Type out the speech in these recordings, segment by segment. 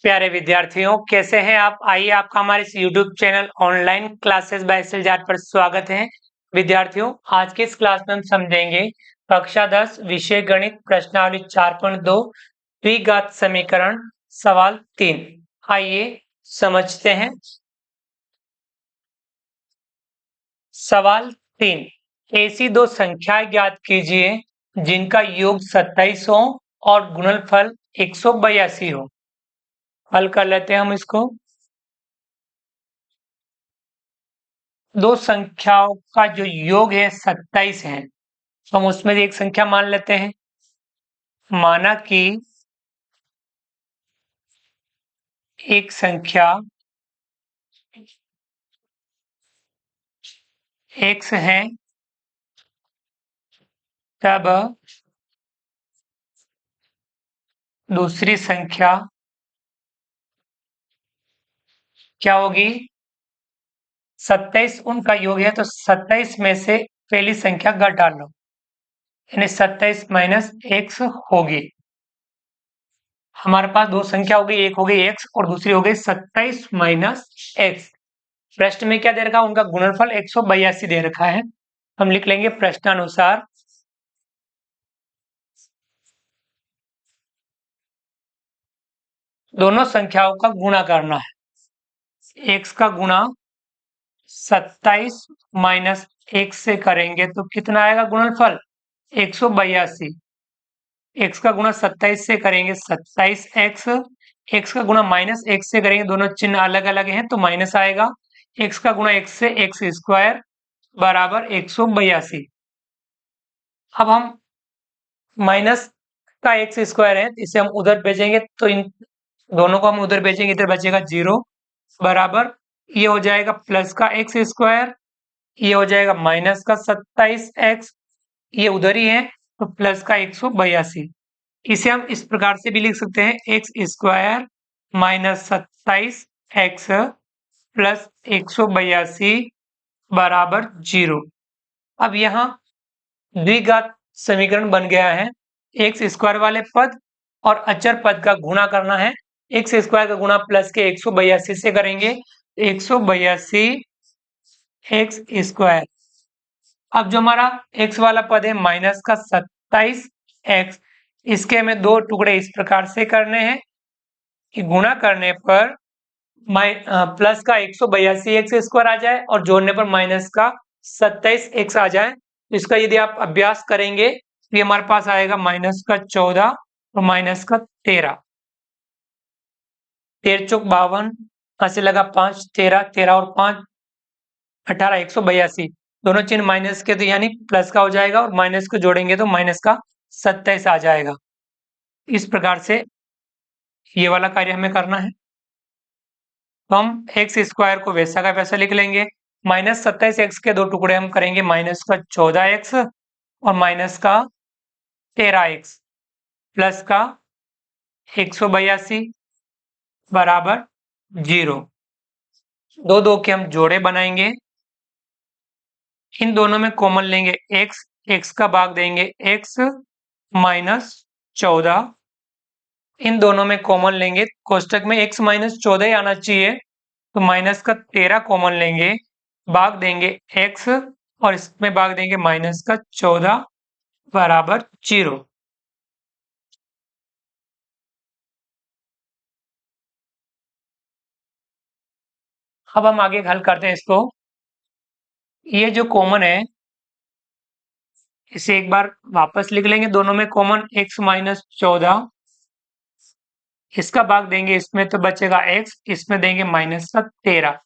प्यारे विद्यार्थियों, कैसे हैं आप? आइए आपका हमारे इस YouTube channel online classes by SL पर स्वागत है। विद्यार्थियों, आज के इस क्लास में हम समझेंगे कक्षा 10 विषय गणित प्रश्नावली 4.2 द्विघात समीकरण सवाल 3। आइए समझते हैं। सवाल 3, ऐसी दो संख्याएं ज्ञात कीजिए जिनका योग 27 हो और गुणनफल 182 हो। हल कर लेते हैं हम इसको। दो संख्याओं का जो योग है 27 है, तो हम उसमें से एक संख्या मान लेते हैं। माना कि एक संख्या x है, तब दूसरी संख्या क्या होगी? 27 उनका योग है, तो 27 में से पहली संख्या घटा डालो, यानी 27 माइनस एक्स होगी। हमारे पास दो संख्या हो गई, एक हो गई x और दूसरी हो गई 27 माइनस एक्स। प्रश्न में क्या दे रखा है? उनका गुणनफल 182 दे रखा है। हम लिख लेंगे प्रश्नानुसार दोनों संख्याओं का गुणा करना है। x का गुणा 27 माइनस एक्स से करेंगे तो कितना आएगा गुणनफल? 182। x का गुणा 27 से करेंगे 27x, x का गुणा माइनस एक्स से करेंगे, दोनों चिन्ह अलग अलग हैं तो माइनस आएगा। x का गुणा x से एक्स स्क्वायर बराबर 182। अब हम माइनस का एक्स स्क्वायर है, इसे हम उधर भेजेंगे तो इन दोनों को हम उधर भेजेंगे, इधर बचेगा 0 बराबर ये हो जाएगा प्लस का एक्स स्क्वायर, ये हो जाएगा माइनस का 27x, ये उधर ही है तो प्लस का 182। इसे हम इस प्रकार से भी लिख सकते हैं, x square minus 27x plus 182 बराबर 0। अब यहाँ द्विघात समीकरण बन गया है। एक्स स्क्वायर वाले पद और अचर पद का गुणा करना है। एक्स स्क्वायर का गुणा प्लस के 182 से करेंगे, 182 एक्स स्क्वायर। अब जो हमारा x वाला पद है माइनस का 27x, इसके हमें दो टुकड़े इस प्रकार से करने हैं कि गुणा करने पर प्लस का 182 एक्स स्क्वायर आ जाए और जोड़ने पर माइनस का 27 एक्स आ जाए। तो इसका यदि आप अभ्यास करेंगे तो ये हमारे पास आएगा माइनस का 14 और माइनस का 13। 13 चौक 52, से लगा 5, 13, 13 और 5 18, 182। दोनों चिन्ह माइनस के तो यानी प्लस का हो जाएगा और माइनस को जोड़ेंगे तो माइनस का 27 आ जाएगा। इस प्रकार से ये वाला कार्य हमें करना है। तो हम एक्स स्क्वायर को वैसा का वैसा लिख लेंगे। माइनस 27x के दो टुकड़े हम करेंगे, माइनस का 14x और माइनस का 13x प्लस का 182 बराबर 0। दो दो के हम जोड़े बनाएंगे, इन दोनों में कॉमन लेंगे x, x का भाग देंगे x माइनस 14, इन दोनों में कॉमन लेंगे, कोष्टक में x माइनस 14 ही आना चाहिए, तो माइनस का 13 कॉमन लेंगे, भाग देंगे x और इसमें भाग देंगे माइनस का 14 बराबर 0। अब हम आगे हल करते हैं इसको। ये जो कॉमन है इसे एक बार वापस लिख लेंगे, दोनों में कॉमन x माइनस 14, इसका भाग देंगे इसमें तो बचेगा x, इसमें देंगे माइनस का 13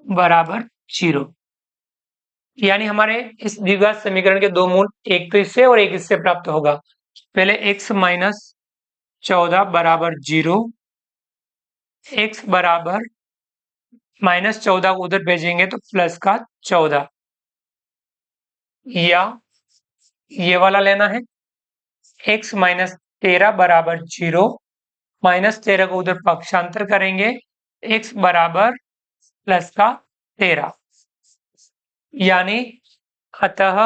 बराबर 0। यानी हमारे इस द्विघात समीकरण के दो मूल, एक तो इससे और एक इससे प्राप्त होगा। पहले x माइनस 14 बराबर 0, x बराबर माइनस 14 को उधर भेजेंगे तो प्लस का 14, या ये वाला लेना है x माइनस 13 बराबर 0, माइनस 13 को उधर पक्षांतर करेंगे, x बराबर प्लस का 13, यानी अतः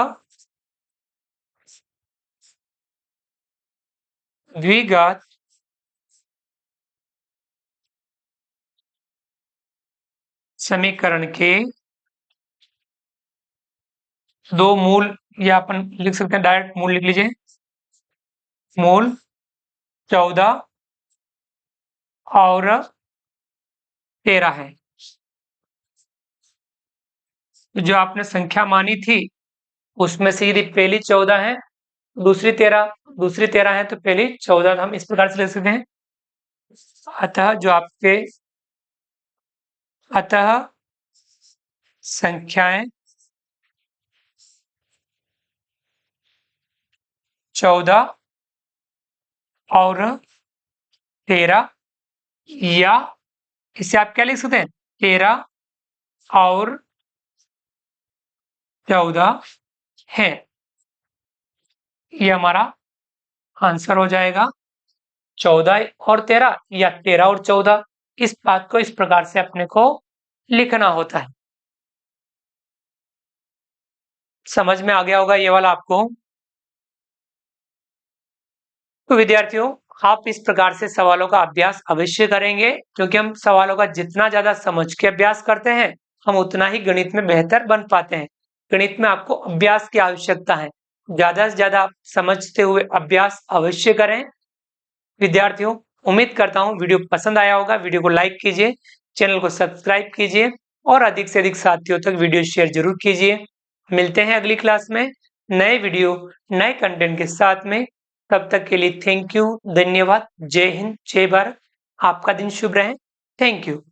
द्विघात समीकरण के दो मूल, या अपन लिख सकते हैं डायरेक्ट मूल लिख लीजिए, मूल 14 और 13 है। जो आपने संख्या मानी थी उसमें से यदि पहली 14 है, दूसरी 13 है, तो पहली 14 हम इस प्रकार से लिख सकते हैं। अतः संख्याएं 14 और 13, या इसे आप क्या लिख सकते हैं, 13 और 14 है। ये हमारा आंसर हो जाएगा 14 और 13 या 13 और 14। इस बात को इस प्रकार से अपने को लिखना होता है। समझ में आ गया होगा ये वाला आपको। तो विद्यार्थियों, आप इस प्रकार से सवालों का अभ्यास अवश्य करेंगे, क्योंकि हम सवालों का जितना ज्यादा समझ के अभ्यास करते हैं, हम उतना ही गणित में बेहतर बन पाते हैं। गणित में आपको अभ्यास की आवश्यकता है, ज्यादा से ज्यादा समझते हुए अभ्यास अवश्य करें। विद्यार्थियों, उम्मीद करता हूं वीडियो पसंद आया होगा। वीडियो को लाइक कीजिए, चैनल को सब्सक्राइब कीजिए और अधिक से अधिक साथियों तक वीडियो शेयर जरूर कीजिए। मिलते हैं अगली क्लास में नए वीडियो, नए कंटेंट के साथ में। तब तक के लिए थैंक यू, धन्यवाद, जय हिंद, जय भारत। आपका दिन शुभ रहे। Thank you.